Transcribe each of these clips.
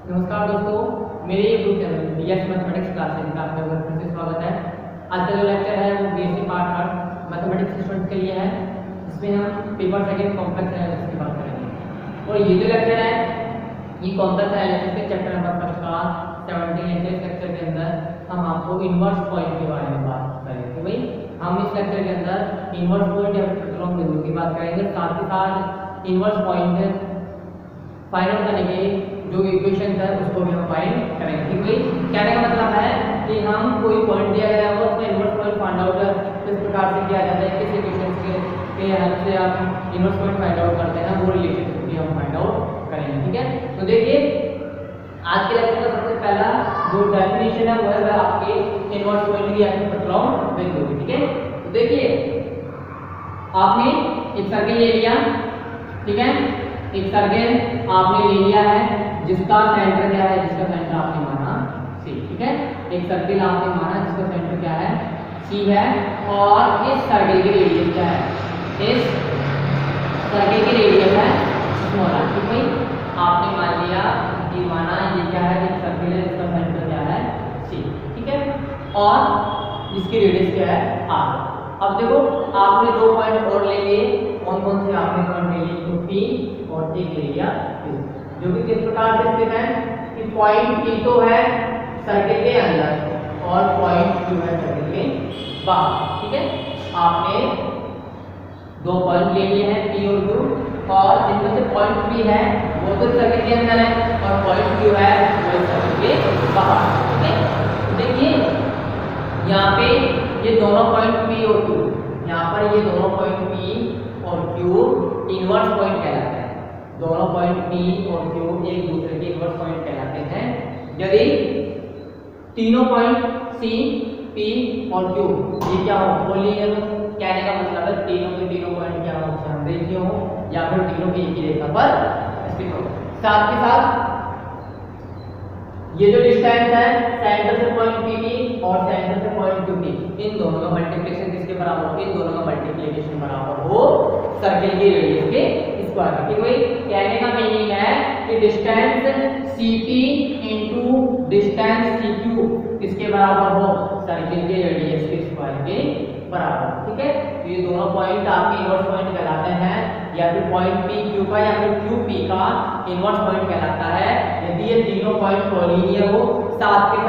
नमस्कार दोस्तों, मेरे YouTube channel BS mathematics classes में आपका फिर से स्वागत है। आज का जो लेक्चर है वो बीएससी पार्ट 3 मैथमेटिक्स स्टूडेंट्स के लिए है। इसमें हम पेपर सेकंड कॉम्प्लेक्स एनालिसिस की बात करेंगे। और ये जो लेक्चर है ये कॉम्प्लेक्स एनालिसिस के चैप्टर नंबर 1 का 17 लेक्चर के अंदर हम आपको इनवर्स पॉइंट के बारे में बात करेंगे। तो भाई हम इस लेक्चर के अंदर इनवर्स पॉइंट या प्रतिलोम बिंदु की बात करेंगे, साथ ही साथ इनवर्स पॉइंट फाइंड आउट करने के जो इक्वेशन है उसको भी हम फाइंड करेंगे। ठीक है, कहने का मतलब है कि हम कोई पॉइंट दिया गया है उसमें इनवर्स पॉइंट फाइंड आउट किस प्रकार से किया जाता है, किस इक्वेशन के हेल्प से आप इनवर्स पॉइंट फाइंड आउट करते हैं, वो रिलेशन भी हम फाइंड आउट करेंगे। ठीक है, तो देखिए आज के लेक्चर का सबसे पहला जो डेफिनेशन है वो है आपके इनवर्स पॉइंट की या फिर प्रतिलोम बिंदु की। ठीक है, तो देखिए आपने एक सर्किल ले लिया, ठीक है, एक सर्किल आपने ले लिया है जिसका सेंटर क्या है, जिसका सेंटर आपने माना सी। ठीक है, एक सर्किल आपने माना जिसका सेंटर क्या है, सी है, और इस सर्किल की रेडियस क्या है, इस सर्किल की रेडियस है स्मॉल आर। ठीक है, आपने मान लिया कि माना ये क्या है, एक सर्किल है जिसका सेंटर क्या है सी। ठीक है, और इसकी रेडियस क्या है आर। अब देखो आपने दो पॉइंट और ले लिए, कौन कौन से आपने पॉइंट ले लिए, तो पी और एक ले लिया क्यू, जो कि किस प्रकार से स्थित है कि पॉइंट पी तो है सर्किल के अंदर और पॉइंट क्यू है सर्किल के बाहर। ठीक है, आपने दो पॉइंट ले लिए हैं पी और क्यू, और इनमें से पॉइंट पी है वो तो सर्किल के अंदर है और पॉइंट क्यू है वो सर्किल के बाहर। ठीक है, देखिए यहाँ पे ये दोनों पॉइंट पी और क्यू, यहाँ पर ये दोनों पॉइंट पी और क्यू इनवर्स पॉइंट कहलाते हैं। दोनों पॉइंट पी और क्यू एक दूसरे के इनवर्स पॉइंट कहलाते हैं। यदि तीनों पॉइंट सी, पी और क्यू ये क्या हो, कोलिनियर हो, कहने का मतलब है तीनों के तीनों पॉइंट क्या हो, समरेखीय हो या फिर तीनों की एक ही रेखा पर स्थित हो। साथ के साथ ये जो डिस्टेंस है सेंटर से पॉइंट पी की और सेंटर से पॉइंट क्यू की, इन दोनों का मल्टीप्लिकेशन किसके बराबर हो, इन दोनों का मल्टीप्लिकेशन बराबर हो सर्किल की रेडियस के स्क्वायर के। ठीक है, कहने का मीनिंग है कि distance CP into distance CQ किसके बराबर हो, सर्किल के रेडियस के स्क्वायर के बराबर। ठीक है, तो ये दोनों पॉइंट आपके इनवर्स पॉइंट कहलाते हैं, या फिर पॉइंट पी क्यू का या फिर क्यू पी का इनवर्स पॉइंट कहलाता है यदि ये तीनों पॉइंट कोलिनियर हो, साथ के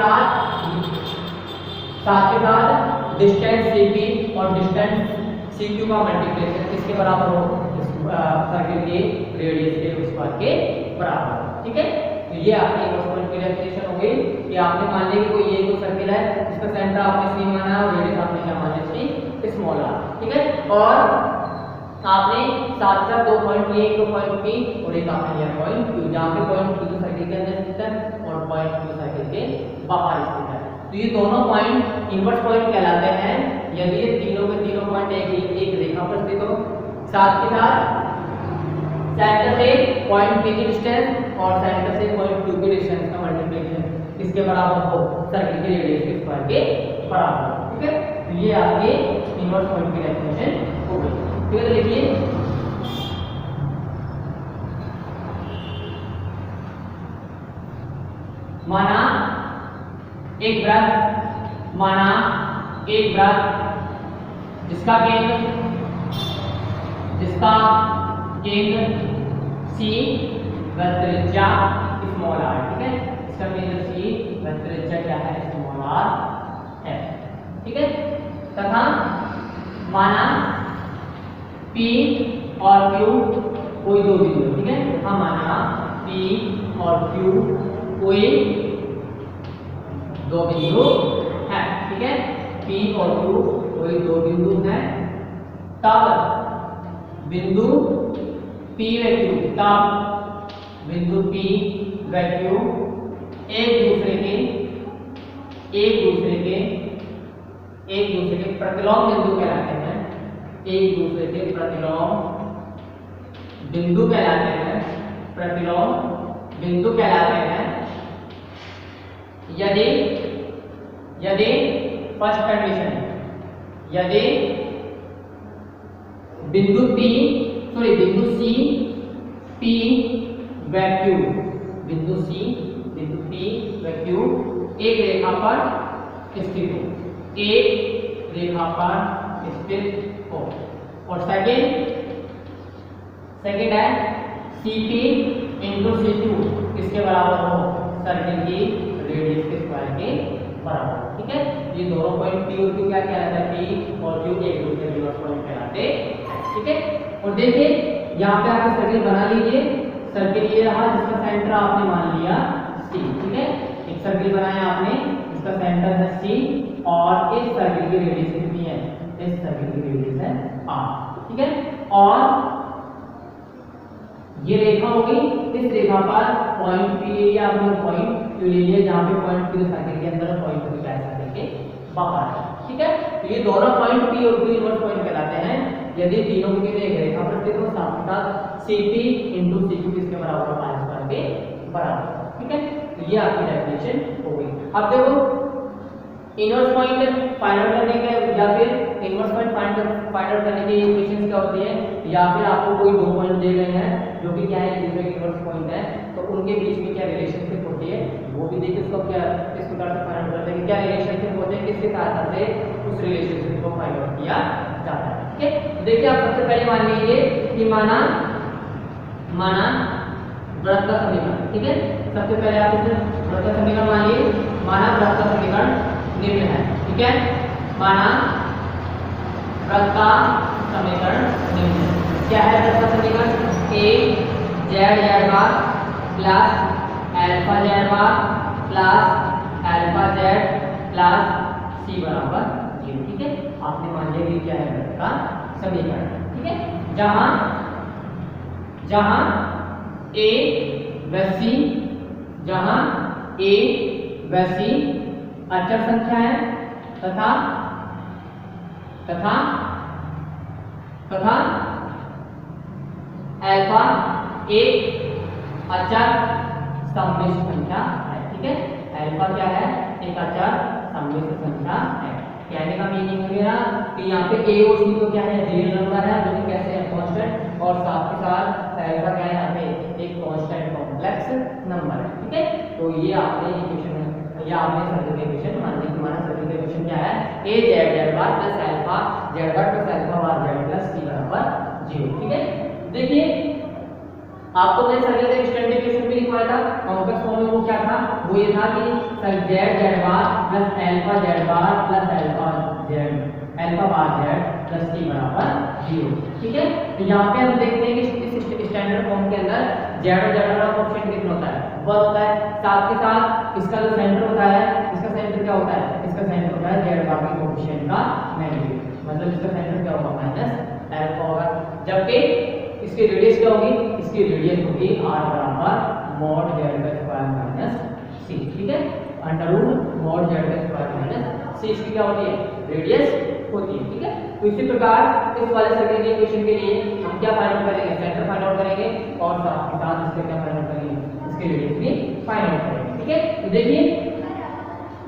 साथ डिस्टेंस सीपी और डिस्टेंस सीक्यू का मल्टीप्लिकेशन किसके बराबर हो, सर्किल के रेडियस के स्क्वायर के बराबर। ठीक है, तो ये आपकी इनवर्स पॉइंट की डेफिनेशन हो गई कि आपने मान लिया कि कोई ये तो सर्किल है जिसका सेंटर आपने सी माना है और रेडियस आपने क्या माना सी स्मॉल आर। ठीक है, और आपने साथ साथ दो पॉइंट लिए, एक तो पॉइंट पी और एक आपने लिया पॉइंट क्यू, जहाँ पे पॉइंट क्यू तो सर्किल के अंदर स्थित है और पॉइंट क्यू सर्किल के बाहर स्थित है। तो ये दोनों पॉइंट इनवर्स पॉइंट कहलाते हैं यदि ये तीनों के तीनों पॉइंट एक रेखा पर स्थित हो, साथ के साथ सेंटर से पॉइंट पी की डिस्टेंस और सेंटर से पॉइंट क्यू की डिस्टेंस का मल्टीप्लिकेशन किसके बराबर हो, सर्किल के रेडियस के स्क्वायर के बराबर। ठीक है, तो ये आपके इनवर्स पॉइंट की डेफिनेशन हो गई। ठीक है, लिखिए माना एक वृत्त जिसका केंद्र सी वृत्त त्रिज्या स्मॉल आर। ठीक है, इसका केंद्र सी वृत्त त्रिज्या क्या है, स्मॉल आर है। ठीक है, तथा माना P और Q कोई दो बिंदु। ठीक है, हम माना P और Q कोई दो बिंदु है। ठीक है, P और Q कोई दो बिंदु है, तब बिंदु P व Q, तब बिंदु P व Q एक दूसरे के प्रतिलोम बिंदु कहलाते हैं, एक दूसरे के प्रतिलोम बिंदु कहलाते हैं, प्रतिलोम बिंदु कहलाते हैं यदि फर्स्ट कंडीशन, यदि बिंदु C P व Q, बिंदु C क्यू एक रेखा पर स्थित हो, एक रेखा पर स्थित हो। और सेकंड है CP इंटू CQ किसके बराबर हो, सर्किल की रेडियस के स्क्वायर के बराबर। ठीक है, ये दोनों पॉइंट P और Q क्या कहलाता है, P और Q एक दूसरे के रिवर्स पॉइंट कहलाते हैं। ठीक है, और देखिए यहाँ पे आप सर्किल बना लीजिए। सर्किल ये रहा जिसका सेंटर आपने मान लिया C। ठीक है, एक सर्किल बनाया आपने जिसका सेंटर है C और इस सर्किल की रेडियस कितनी है, इस सर्किल की रेडियस है R। ठीक है, और ये रेखा होगी, इस रेखा पर पॉइंट P ले लिया आपने, पॉइंट Q ले लिया, जहाँ पे पॉइंट Q सर्किल के अंदर है, पॉइंट Q क्या है सर्किल के बाहर है। ठीक है, तो ये दोनों पॉइंट P और Q इनवर्स पॉइंट कहलाते हैं यदि तीनों की एक रेखा पर स्थित हो, साथ ही साथ CP इंटू CQ किसके बराबर, पाई स्क्वायर के बराबर। ठीक है, तो ये आपकी डेफिनेशन हो गई। अब देखो इनवर्स पॉइंट फाइंड आउट करने के या फिर इनवर्स पॉइंट फाइंड आउट करने की इक्वेशंस क्या होती है, या फिर आपको कोई दो पॉइंट दिए गए हैं जो कि क्या है एक दूसरे के इनवर्स पॉइंट है, तो उनके बीच में क्या रिलेशनशिप होती है वो भी देखिए, उसको क्या किस प्रकार से फाइंड आउट करते हैं, क्या रिलेशनशिप होते हैं, किसके सहायता से उस रिलेशनशिप को फाइंड आउट किया जाता है। ठीक है, देखिए आप सबसे पहले मान लीजिए कि माना वृत्त का समीकरण। ठीक है, सबसे पहले आप इसे वृत्त का समीकरण मान लीजिए, माना वृत्त का समीकरण निम्न है। ठीक है, माना वृत्त का समीकरण निम्न है। क्या है वृत्त का समीकरण, a z bar plus alpha z bar plus alpha z plus c बराबर 0। ठीक है, आपने मान लिया कि क्या है वृत्त का समीकरण। ठीक है, जहां a व c, जहां a व c अचर संख्या है तथा अल्फा एक अचर सम्मिश्र संख्या है। ठीक है, अल्फा क्या है, एक अचर सम्मिश्र संख्या है। कहने का मीनिंग मेरा कि यहाँ पे a और c तो क्या है, रियल नंबर है जो कि कैसे है, कांस्टेंट, और साथ ही साथ अल्फा क्या है यहाँ पे एक कांस्टेंट कॉम्प्लेक्स नंबर है। ठीक है, तो ये आपने इक्वेशन या आपने सर्किल के इक्वेशन मान ली, हमारा सर्किल के इक्वेशन क्या है, a z bar plus alpha z bar plus alpha bar z plus c बराबर 0। ठीक है, देखिए आपको मैंने सर्किल का स्टैंडर्ड इक्वेशन भी लिखवाया था, कॉम्प्लेक्स फॉर्म में वो क्या था, वो ये था कि z bar plus alpha z bar plus alpha bar z plus c बराबर 0। ठीक है, तो यहाँ पे हम देखते हैं कि इस स्टैंडर्ड फॉर्म के अंदर z और z का कोएफिशिएंट कितना होता है, 1 होता है। साथ के साथ इसका जो सेंटर होता है, इसका सेंटर क्या होता है, इसका सेंटर होता है z बार के कोएफिशिएंट का नेगेटिव, मतलब इसका सेंटर क्या होगा, माइनस अल्फा होगा। जबकि इसकी रेडियस क्या होगी, इसकी रेडियस होगी r बराबर मॉड z का स्क्वायर माइनस c। ठीक है, अंडर रूट मॉड z का स्क्वायर माइनस c इसकी क्या होती है, रेडियस होती है। ठीक है, तो इसी प्रकार इस वाले सर्किल के इक्वेशन के लिए हम क्या फाइंड आउट करेंगे, सेंटर फाइंड आउट करेंगे और साथ ही साथ इसके क्या फाइंड आउट करेंगे, इसके रेडियस भी फाइंड आउट करेंगे। ठीक है, तो देखिए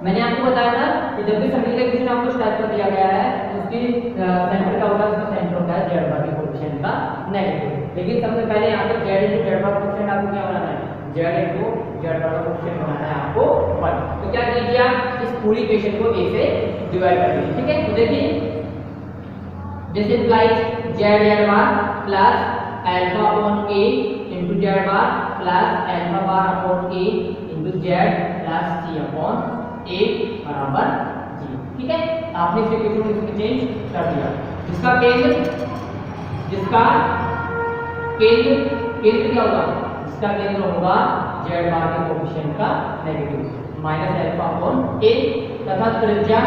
मैंने आपको बताया था कि जब भी सर्किल का इक्वेशन आपको स्टार्ट कर दिया गया है तो उसकी सेंटर क्या होगा, इसका सेंटर होता है z बार के कोएफिशिएंट का नेगेटिव। लेकिन सबसे पहले यहाँ पे z इनटू z बार कोएफिशिएंट आपको क्या बनाना है, z इनटू z बार का कोएफिशिएंट बनाना है आपको 1। तो क्या कीजिए आप इस पूरी इक्वेशन को a से डिवाइड कर दीजिए। ठीक है, तो देखिए this implies z bar plus alpha upon a into z bar plus alpha bar upon a into z plus c upon a बराबर 0। ठीक है, आपने इस इक्वेशन को इसमें चेंज कर दिया। जिसका केंद्र क्या होगा, जिसका केंद्र होगा z बार के कोएफिशिएंट का negative minus alpha upon a, तथा त्रिज्या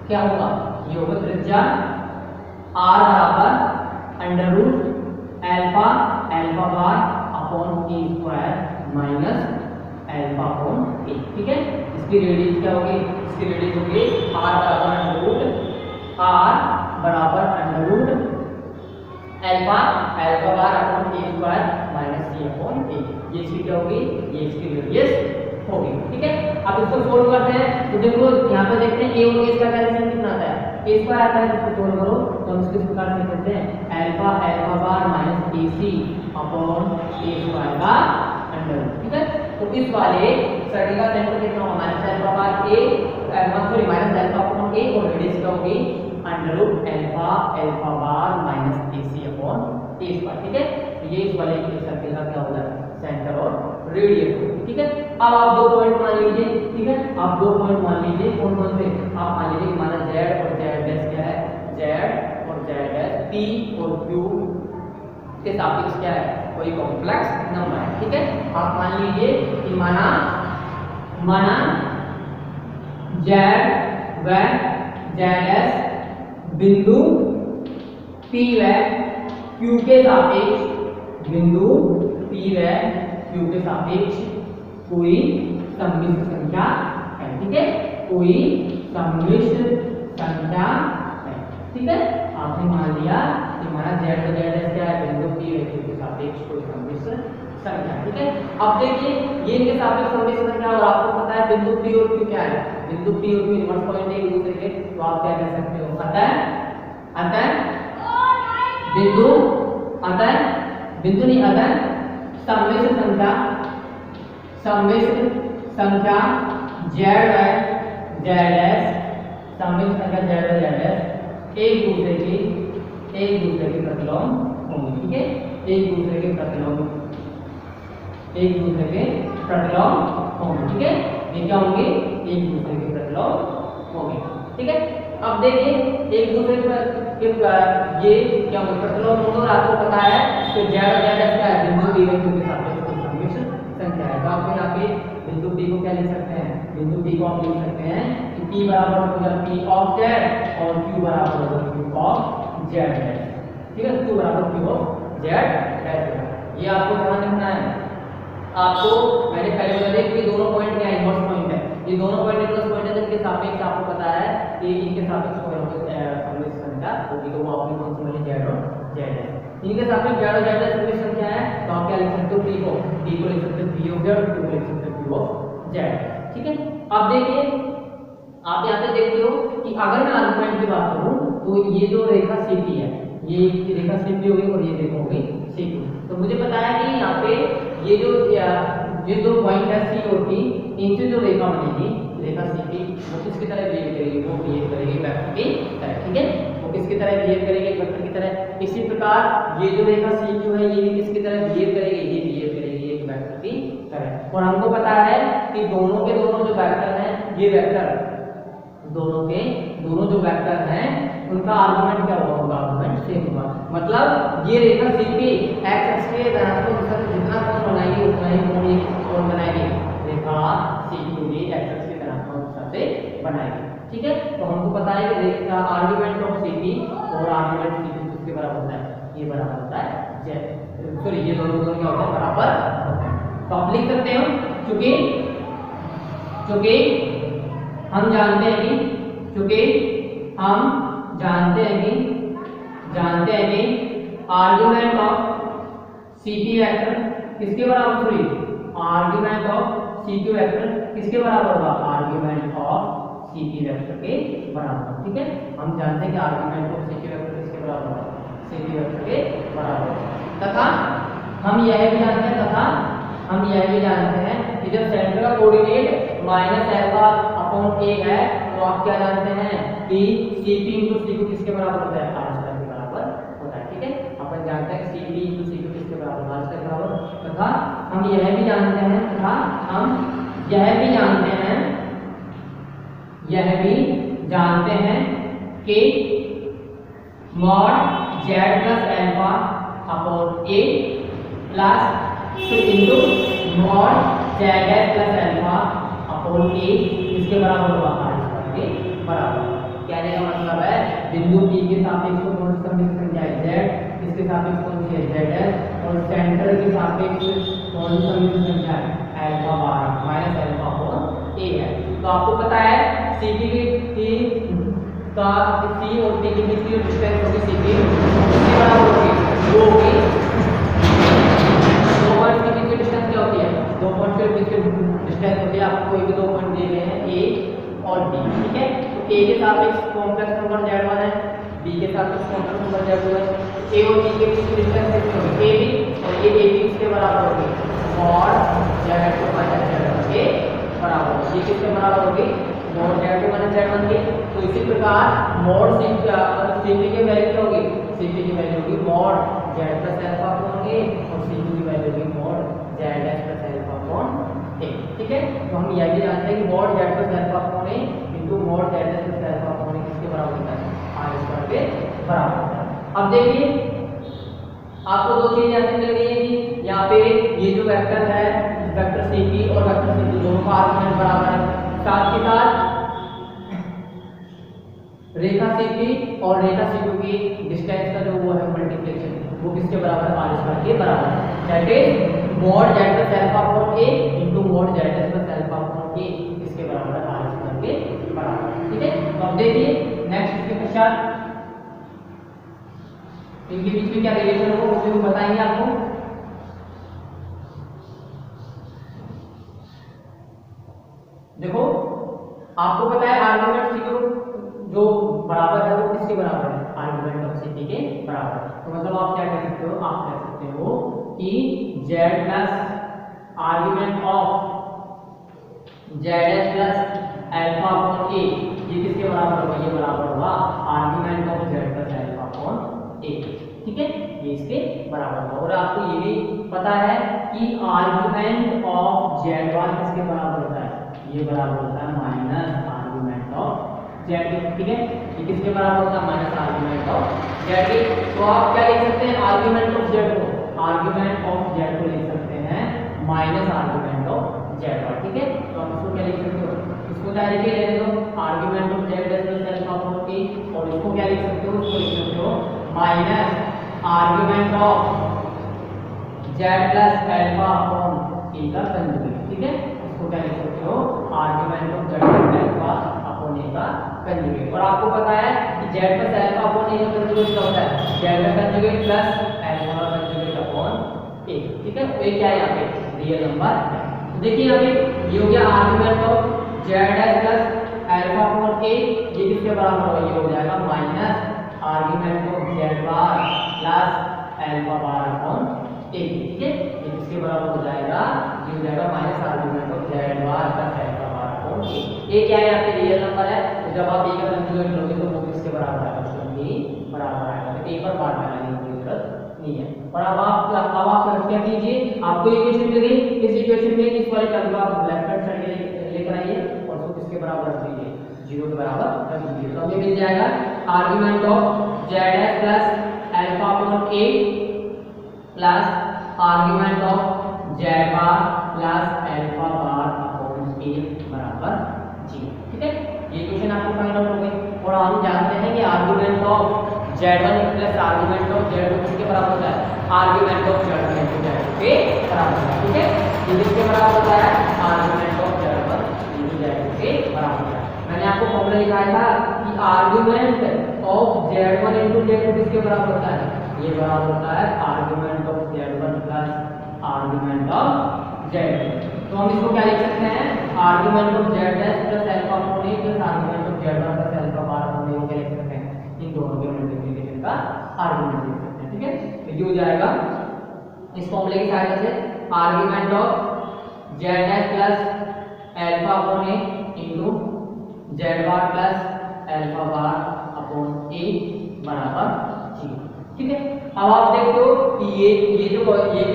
क्या होगा, ये होगा त्रिज्या r बराबर under root alpha bar upon a square minus alpha upon a। ठीक है, इसकी रेडियस क्या होगी, इसकी रेडियस होगी r बराबर under root alpha bar upon a square minus c upon a। ये इसकी क्या होगी, ये इसकी रेडियस होगी। ठीक है, अब इसको सोल्व करते हैं। तो देखो यहाँ पे देखते हैं a और a का कैल्कुलेशन कितना आता है, a स्क्वायर आता है, इसको सोल्व करो तो हम इसको इस प्रकार से लिखते हैं alpha bar minus ac upon a square का अंडर रूट। ठीक है, तो इस वाले सर्कल का सेंटर कितना होगा minus alpha bar A sorry minus alpha upon A और रेडियस क्या होगी under root alpha alpha bar minus A C upon A square. ठीक है, तो ये इस वाले सर्कल का क्या होगा सेंटर और रेडियस। ठीक है, अब आप दो पॉइंट मान लीजिए। ठीक है, आप दो पॉइंट मान लीजिए कौन कौन से, आप मान लीजिए कि माना z और z डैश क्या है, z और z डैश p और q के सापेक्ष क्या है कोई कॉम्प्लेक्स नंबर है। ठीक है, आप मान लीजिए कि माना z व z डैश बिंदु p व q के सापेक्ष, बिंदु p व q के सापेक्ष कोई सम्मिश्र संख्या है। ठीक है, कोई सम्मिश्र संख्या है। ठीक है, आपने मान लिया कि हमारा z और z डैश क्या है बिंदु p व q के सापेक्ष कोई सम्मिश्र संख्या। ठीक है, अब देखिए ये इनके सापेक्ष सम्मिश्र संख्या और आपको पता है बिंदु p और q क्या है, बिंदु p और q इनवर्स पॉइंट है एक दूसरे के, तो आप क्या कह सकते हो बिंदु नहीं अतः सम्मिश्र संख्या z व z डैश, सम्मिश्र संख्या z व z डैश एक दूसरे के प्रतिलोम होंगे। ठीक है, एक दूसरे के प्रतिलोम होंगे। ठीक है, ये क्या होंगे एक दूसरे के प्रतिलोम होंगे। ठीक है, अब देखिए एक दूसरे के ये क्या होंगे प्रतिलोम होंगे और आपको पता है कि z और z डैश क्या है बिंदु p व q के सापेक्ष कोई सम्मिश्र संख्या है। तो आप यहाँ पे बिंदु p को क्या लिख सकते हैं, बिंदु p को आप लिख सकते हैं कि p बराबर होगा p ऑफ z और q बराबर होगा q ऑफ z डैश। ठीक है, q बराबर q ऑफ z डैश। ये आपको ध्यान रखना है। आपको मैंने पहले बता दिया कि दोनों पॉइंट क्या इनवर्स पॉइंट है, ये दोनों पॉइंट इनवर्स पॉइंट है जिनके सापेक्ष आपको पता है कि इनके सापेक्ष सम्मिश्र संख्या होगी, तो वो आपकी कौन सी वाली z और z है। इनके सापेक्ष z और z डैश सम्मिश्र संख्या है, तो आप क्या लिख सकते हो p को लिख सकते हो p ऑफ z और q को लिख सकते हो q ऑफ z। ठीक है, अब देखिए आप यहाँ पे देखते हो कि अगर मैं आर्गुमेंट की बात करूँ तो ये जो रेखा CP है, ये रेखा CP होगी और ये रेखा होगी CQ। तो मुझे पता है कि यहाँ पे ये दो पॉइंट है C और P, इनसे जो रेखा बनेगी रेखा CP वो किसकी तरह बिहेव करेगी, वो बिहेव करेगी वेक्टर की तरह। ठीक है, वो किसकी तरह बिहेव करेगी वेक्टर की तरह। इसी प्रकार ये जो रेखा CQ है ये भी किसकी तरह बिहेव करेगी, ये बिहेव करेगी एक वेक्टर की तरह। और हमको पता है कि दोनों के दोनों जो वेक्टर हैं ये वेक्टर दोनों के दोनों जो वेक्टर हैं उनका आर्गुमेंट क्या होगा, आर्गुमेंट सेम होगा। मतलब ये रेखा CP x अक्ष के धनात्मक दिशा से जितना कोण बनाएगी उतना ही कोण बनाएगी, रेखा CQ भी x अक्ष के धनात्मक दिशा से बनाएगी। ठीक है, तो हमको पता है कि रेखा आर्गुमेंट ऑफ CP और आर्गुमेंट CQ किसके बराबर होता है, ये बराबर होता है z, सॉरी ये दोनों क्या होता है बराबर होता है। तो आप लिख सकते हो क्योंकि हम जानते हैं कि आर्गुमेंट ऑफ CP वेक्टर किसके बराबर, sorry argument of CQ vector किसके बराबर होगा, आर्गुमेंट ऑफ CP वेक्टर के बराबर। ठीक है, हम जानते हैं कि आर्गुमेंट ऑफ CQ वेक्टर किसके बराबर होगा, CP वेक्टर के बराबर। तथा हम यह भी जानते हैं कि जब सेंटर का coordinate minus alpha upon a है तो आप क्या जानते हैं कि CP इंटू CQ किसके बराबर होता है, r स्क्वायर के बराबर होता है। ठीक है, अपन जानते हैं CP इंटू CQ किसके बराबर, r स्क्वायर के बराबर। तथा हम यह भी जानते हैं कि mod z plus alpha upon a plus into mod z dash plus alpha upon a किसके बराबर होगा, r स्क्वायर के बराबर। कहने का मतलब है बिंदु P के सापेक्ष कौन सी सम्मिश्र संख्या है z, किसके सापेक्ष कौन सी है z डैश, और सेंटर के सापेक्ष कौन सी सम्मिश्र संख्या है alpha bar minus alpha upon a है। तो आपको पता है CP की का C और P के बीच की डिस्टेंस होगी CP किसके बराबर होगी, वो होगी दो पॉइंट के बीच की डिस्टेंस क्या होती है, दो पॉइंट के बीच की डिस्टेंस होती है। आपको कोई भी दो पॉइंट दिए गए हैं A और B। ठीक है, तो A के सापेक्ष कॉम्प्लेक्स नंबर Z1 है, B के सापेक्ष कॉम्प्लेक्स नंबर Z2 है। A और B के बीच की डिस्टेंस कितनी होगी, AB, और ये AB किसके बराबर होगी, मॉड Z2 माइनस ये किसके बराबर होगी, मोड Z2 माइनस Z1 के। तो इसी प्रकार मोड Cp की वैल्यू क्या होगी, Cp की वैल्यू होगी mode Z plus alpha upon A और Cp की वैल्यू होगी mode Z plus alpha upon A। ठीक है, तो हम यह भी जानते हैं कि mode Z plus alpha upon A into mode Z plus alpha upon A किसके बराबर होता है, r स्क्वायर के बराबर होता है। अब देखिए आपको दो चीजें यहाँ से मिल गई है कि यहाँ पे ये जो वेक्टर है वेक्टर Cp और वेक्टर Cp दोनों का आर्गुमेंट बराबर है, साथ ही साथ रेखा Cp और रेखा Cq की डिस्टेंस का जो वो है मल्टीप्लिकेशन वो किसके बराबर है, r स्क्वायर के बराबर है। That is mode Z plus alpha upon A into mode Z plus alpha upon A किसके बराबर है, r स्क्वायर के बराबर। ठीक है, तो अब देखिए नेक्स्ट इसके पश्चात इनके बीच में क्या रिलेशन होगा वो भी बताएंगे आपको। देखो आपको पता है आर्गुमेंट Cq जो बराबर है वो किसके बराबर है, आर्गुमेंट ऑफ Cp के बराबर। तो मतलब आप क्या कह सकते हो, आप कह सकते हो कि Z plus argument of ZS plus alpha upon A ये किसके बराबर होगा, ये बराबर होगा argument of Z plus alpha upon A। ठीक है, ये इसके बराबर होगा। और आपको ये भी पता है कि आर्गुमेंट ऑफ Z1 किसके बराबर होता है, ये बराबर होता है माइनस आर्गुमेंट ऑफ Z। ठीक है, ये किसके बराबर होता है, माइनस आर्गुमेंट ऑफ Z। तो आप क्या लिख सकते हैं, आर्गुमेंट ऑफ Z को, आर्गुमेंट ऑफ Z को लिख सकते हैं माइनस आर्गुमेंट ऑफ Z1। ठीक है, तो आप इसको क्या लिख सकते हो, इसको डायरेक्टली ले लो argument of Z plus alpha upon A और इसको क्या लिख सकते हो, इसको लिख सकते हो minus argument of Z plus alpha upon A का कंजुगेट। ठीक है, इसको क्या लिख सकते हो, argument of Z plus alpha upon A का कंजुगेट। और आपको पता है कि Z plus alpha upon A का कंजुगेट क्या होता है, Z का कंजुगेट प्लस अल्फा का कंजुगेट अपॉन A। ठीक है, तो ये क्या है यहाँ पे रियल नंबर है। तो देखिए यहाँ पे ये हो गया argument of Z plus alpha upon A, ये किसके बराबर होगा, ये हो जाएगा minus argument of Z bar plus alpha bar upon A। ठीक है, ये किसके बराबर हो जाएगा, ये हो जाएगा minus argument of Z bar plus alpha bar upon A। ये क्या है, यहाँ पे रियल नंबर है, तो जब आप A का कंजुगेट लोगे तो वो किसके बराबर आएगा, उसके बराबर आएगा। तो A पर बार लगाने की जरूरत नहीं है। और अब आप क्या कीजिए, आपको इक्वेशन मिल गई, इस इक्वेशन में इस वाले टर्म को आप लेफ्ट हैंड साइड लेकर आइए और उसको किसके बराबर रख दीजिए, 0 के बराबर रख दीजिए। तो हमें मिल जाएगा argument of ZS plus alpha upon A plus argument of Z bar plus alpha bar upon A बराबर 0। ठीक है, ये इक्वेशन आपको फाइंड आउट हो गई। और हम जानते हैं कि argument of Z1 plus argument of Z2 किसके बराबर होता है, argument of Z1 into Z2 के बराबर होता है। ठीक है, ये किसके बराबर होता है, argument of Z1 into Z2 के बराबर होता है। मैंने आपको फॉर्मूला लिखाया था कि argument of Z1 into Z2 किसके बराबर होता है, ये बराबर होता है argument of Z1 plus argument of Z2। तो हम इसको क्या लिख सकते हैं, argument of Z' plus alpha upon A plus argument of Z1 plus alpha bar upon A को क्या लिख सकते हैं, इन दोनों के मल्टीप्लिकेशन का आर्गुमेंट लिख सकते हैं। ठीक है, तो ये हो जाएगा इस फॉर्मूले की सहायता से argument of Z' plus alpha upon A into Z bar plus alpha bar upon A बराबर 0। ठीक है, अब आप देखते हो कि ये भी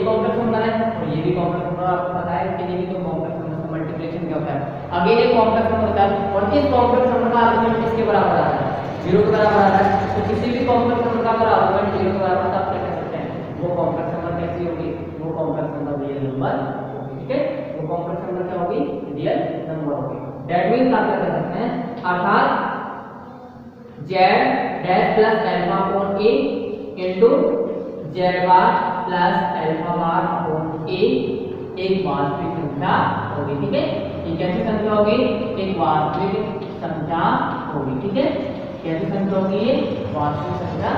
कॉम्प्लेक्स नंबर है और ये भी कॉम्प्लेक्स नंबर, आपको पता है कि ये भी तो कॉम्प्लेक्स नंबर का मल्टीप्लिकेशन क्या होता है, अगेन एक कॉम्प्लेक्स नंबर होता है और इस कॉम्प्लेक्स नंबर का आर्गुमेंट किसके बराबर आता है, 0 के बराबर आता है। तो किसी भी कॉम्प्लेक्स नंबर का अगर आर्गुमेंट 0 के बराबर आता है, आप क्या कह सकते हैं, वो कॉम्प्लेक्स नंबर कैसी होगी, वो कॉम्प्लेक्स नंबर रियल नंबर होगी। ठीक है, वो कॉम्प्लेक्स नंबर क्या होगी, रियल नंबर होगी। दैट मींस आप क्या कह सकते हैं, अर्थात Z dash plus alpha upon A into Z bar plus alpha bar upon A एक वास्तविक संख्या होगी। ठीक है, ये कैसी संख्या होगी, एक वास्तविक संख्या होगी। ठीक है, कैसी संख्या होगी, ये वास्तविक संख्या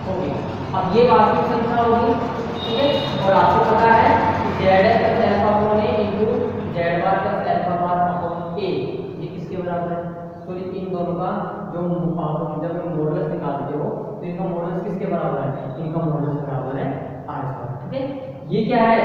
होगी। अब ये वास्तविक संख्या होगी। ठीक है, और आपको पता है कि Z plus alpha upon A into Z bar plus alpha bar upon A ये किसके बराबर है, तो इन दोनों का जो जब मॉडुलस निकालते हो तो इनका मॉडुलस किसके बराबर है, इनका मॉडुलस बराबर है r स्क्वायर। ठीक है, ये क्या है,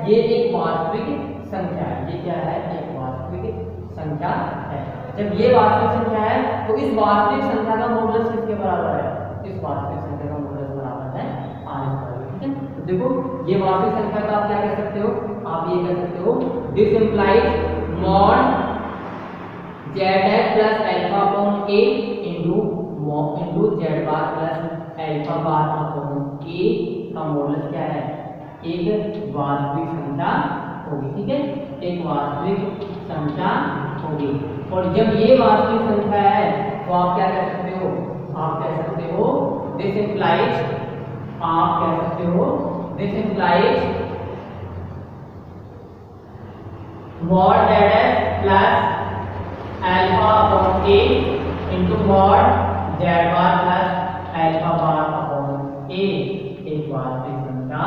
ये एक वास्तविक संख्या है, ये क्या है, एक वास्तविक संख्या है। जब ये वास्तविक संख्या है तो इस वास्तविक संख्या का मॉडुलस किसके बराबर है? इस वास्तविक संख्या का मॉडुलस बराबर है r²। ठीक है, तो देखो ये वास्तविक संख्या का आप क्या कह सकते हो? आप ये कह सकते हो this implies mod z plus alpha upon a into z bar plus alpha bar upon a का मॉडुलस क्या है? एक वास्तविक संख्या होगी। ठीक है, एक वास्तविक संख्या होगी। और जब ये वास्तविक संख्या है तो आप क्या कह सकते हो? आप कह सकते हो दिस इम्प्लाइज, आप कह सकते हो this implies mod z plus alpha upon a into mod z bar plus alpha bar upon a एक वास्तविक संख्या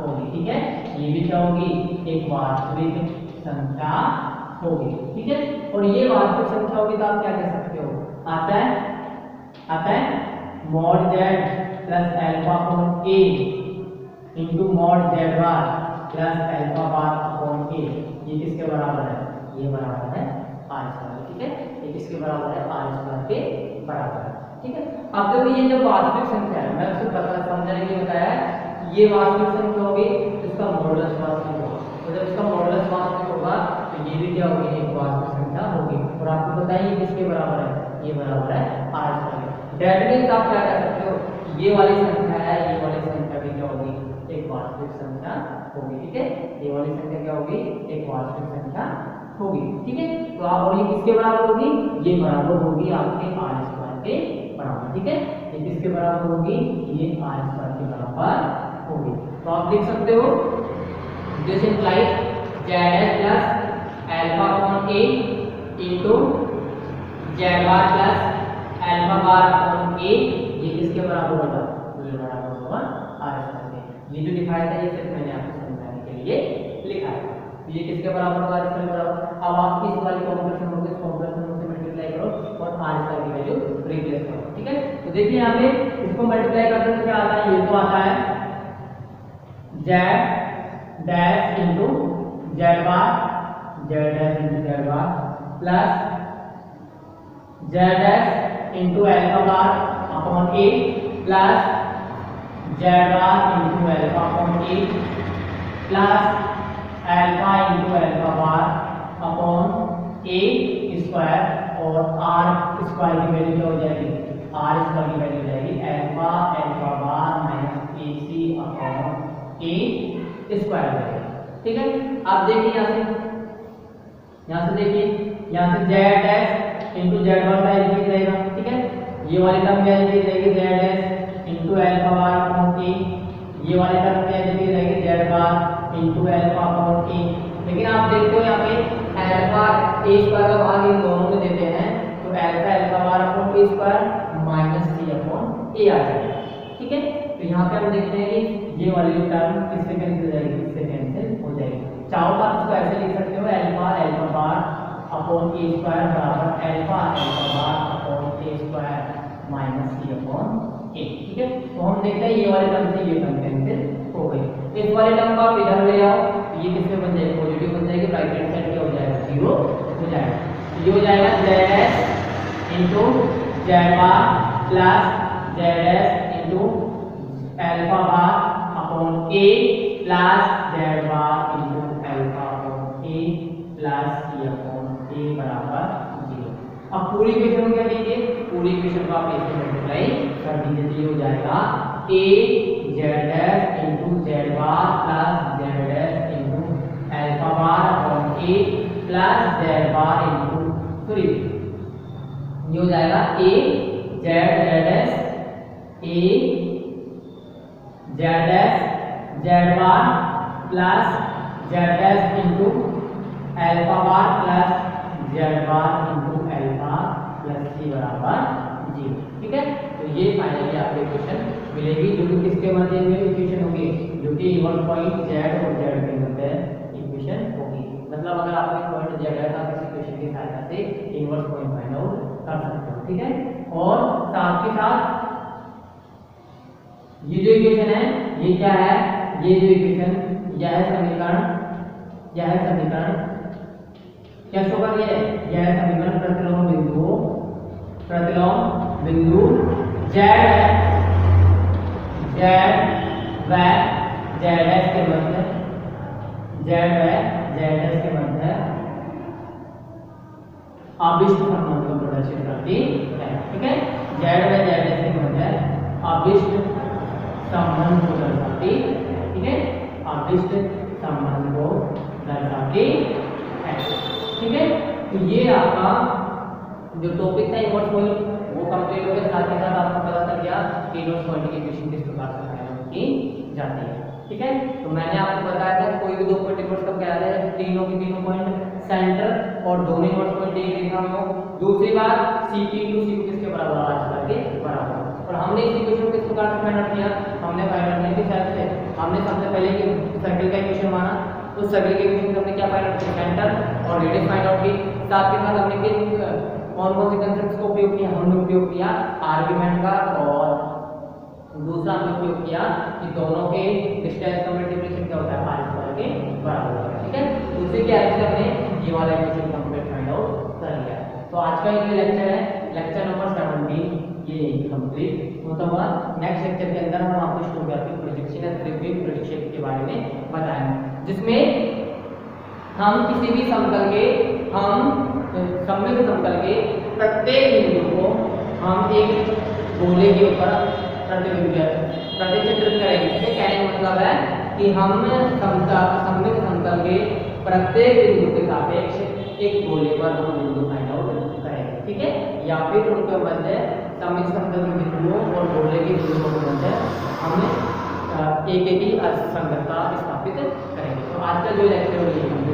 होगी। ठीक है, ये भी क्या होगी? एक वास्तविक संख्या होगी। ठीक है, और ये वास्तविक संख्या होगी तो आप क्या कह सकते हो? आता है mod z plus alpha upon a into mod z bar plus alpha bar upon a। ये किसके बराबर है? ये बराबर है r²। ठीक है, ये किसके बराबर है? r² के बराबर है। ठीक है, अब देखो ये जब वास्तविक संख्या है, मैं आपसे समझाने के लिए बताया ये वास्तविक संख्या होगी तो इसका मॉडुलस वास्तविक होगा, तो जब इसका मॉडुलस वास्तविक होगा तो ये भी क्या होगी? एक वास्तविक संख्या होगी। और आपको बताइए किसके बराबर है? ये बराबर है r²। दैट मींस आप क्या कह सकते हो? ये वाली संख्या है, ये वाली संख्या भी क्या होगी? एक वास्तविक संख्या होगी। ठीक है, ये वाली संख्या क्या होगी? एक वास्तविक संख्या होगी। ठीक है, तो आप और ये किसके बराबर होगी? ये बराबर होगी आपके r² के बराबर। ठीक है, ये किसके बराबर होगी? ये r² के बराबर होगी। तो आप लिख सकते हो this implies z plus alpha upon a into z bar plus alpha bar upon a। ये किसके बराबर होगा? ये बराबर होगा r²। ये जो दिखाया था ये सिर्फ मैंने आपको समझाने के लिए लिखा है। तो ये किसके बराबर होगा? r² के बराबर। अब आप इस वाली कॉम्प्लेक्सन को इस कॉम्प्लेक्सन से मल्टीप्लाई करो और r² की वैल्यू रिप्लेस करो। ठीक है, तो देखिए यहाँ पे इसको मल्टीप्लाई करते हैं तो क्या आता है? ये तो आता है z dash into z bar, z dash into z bar plus z dash into alpha bar upon a plus z bar into alpha upon a plus alpha into alpha bar upon a square और r square की value क्या हो जाएगी? r square की value हो जाएगी alpha alpha bar minus ac upon a square हो जाएगा। ठीक है, आप देखिए यहाँ से देखिए यहाँ से z डैश इंटू z बार का एलजीब्रा रहेगा। ठीक है, ये वाली टर्म क्या रहेगी? z dash into alpha bar upon a। ये वाली टर्म क्या रहेगी? z bar into alpha upon a। लेकिन आप देखते हो यहाँ पे अल्फा a स्क्वायर का भाग इन दोनों में देते हैं तो alpha alpha bar upon a square minus c upon a आ जाएगा। ठीक है, तो यहाँ पे हम देखते हैं कि ये वाली टर्म किससे कैंसिल हो जाएगी? इससे कैंसिल हो जाएगी। चाहो तो आप इसको ऐसे लिख सकते हो alpha alpha bar upon a square बराबर alpha alpha bar upon a square minus c upon a। ठीक है, तो हम देखते हैं ये वाले टर्म से ये टर्म कैंसिल हो गई। इस वाले टर्म को आप इधर ले आओ तो ये किससे बन जाएगी? पॉजिटिव बन जाएगी। राइट हैंड साइड क्या हो जाएगा? 0 हो जाएगा। ये हो जाएगा z into z bar plus z into alpha bar upon a plus z bar into alpha upon a plus c upon a बराबर 0। अब पूरी इक्वेशन को क्या लीजिए? पूरी इक्वेशन को आप ऐसे मल्टीप्लाई कर दीजिए तो ये हो जाएगा a z dash into z bar plus z dash into alpha bar upon a plus z bar into sorry ये हो जाएगा a z dash a z dash z bar plus z dash into alpha bar plus z bar into alpha plus c बराबर 0। ठीक है, तो ये finally आपको equation मिलेगी जो कि किसके मध्य में इक्वेशन होगी? जो कि इनवर्स पॉइंट z और z के मध्य इक्वेशन होगी। मतलब अगर आपके पॉइंट z है तो आप इस इक्वेशन की सहायता से इनवर्स पॉइंट फाइंड आउट कर सकते हो। ठीक है, और साथ के साथ ये जो इक्वेशन है ये क्या है? ये जो इक्वेशन यह है समीकरण क्या शो कर रही है? यह समीकरण प्रतिलोम बिंदु जेड व जेड के मध्य अभिष्ट संबंध को प्रदर्शित करती है। ठीक है, जेड व जेड के मध्य अभिष्ट संबंध को दर्शाती, ठीक है, अभिष्ट संबंध को दर्शाती है। ठीक है, तो ये आपका जो टॉपिक था इनवर्स पॉइंट वो कंप्लीट हो गया। साथ ही साथ आपको पता चल गया कि इनवर्स पॉइंट की इक्वेशन किस प्रकार से फाइंड की जाती है। ठीक है, तो मैंने आपको बताया था कोई भी दो पॉइंट इनवर्स कब कहलाता है? तीनों के तीनों पॉइंट सेंटर और दोनों इनवर्स पॉइंट एक रेखा में हो। दूसरी बात CP/CQ किसके बराबर? r² के बराबर। और हमने इस इक्वेशन को किस प्रकार से फाइंड आउट किया? हमने फाइंड आउट किया हेल्प से। हमने सबसे पहले कि सर्कल का इक्वेशन माना, उस सर्कल के इक्वेशन से हमने क्या फाइंड आउट किया? सेंटर और रेडियस फाइंड आउट की। साथ के साथ हमने कौन कौन से कंसेप्ट्स का उपयोग किया? हमने उपयोग किया आर्गुमेंट का, और दूसरा हमने उपयोग किया कि दोनों के डिस्टेंस का मल्टीप्लिकेशन क्या होता है? r² के बराबर होता है। ठीक है, दूसरे के हेल्प से हमने ये वाला इक्वेशन कंप्लीट फाइंड आउट कर लिया। तो आज का ये लेक्चर है, लेक्चर नंबर 17, ये कंप्लीट होता हुआ। नेक्स्ट लेक्चर के अंदर हम आपको स्टोग्राफिक प्रोजेक्शन या थ्री-पॉइंट प्रोजेक्शन के बारे में बताएंगे, जिसमें हम किसी भी समतल के सममित समतल के प्रत्येक बिंदु को हम एक गोले के ऊपर प्रतिचित्रित करेंगे। ठीक है, कहने का मतलब है कि हम सममित समतल के प्रत्येक बिंदु के सापेक्ष एक गोले पर हम बिंदु फाइंड आउट करेंगे। ठीक है, या फिर उनके मध्य सममित समतल के बिंदुओं और गोले के बिंदुओं के मध्य हम एक ही असंगतता स्थापित करेंगे। तो आज का जो लेक्चर है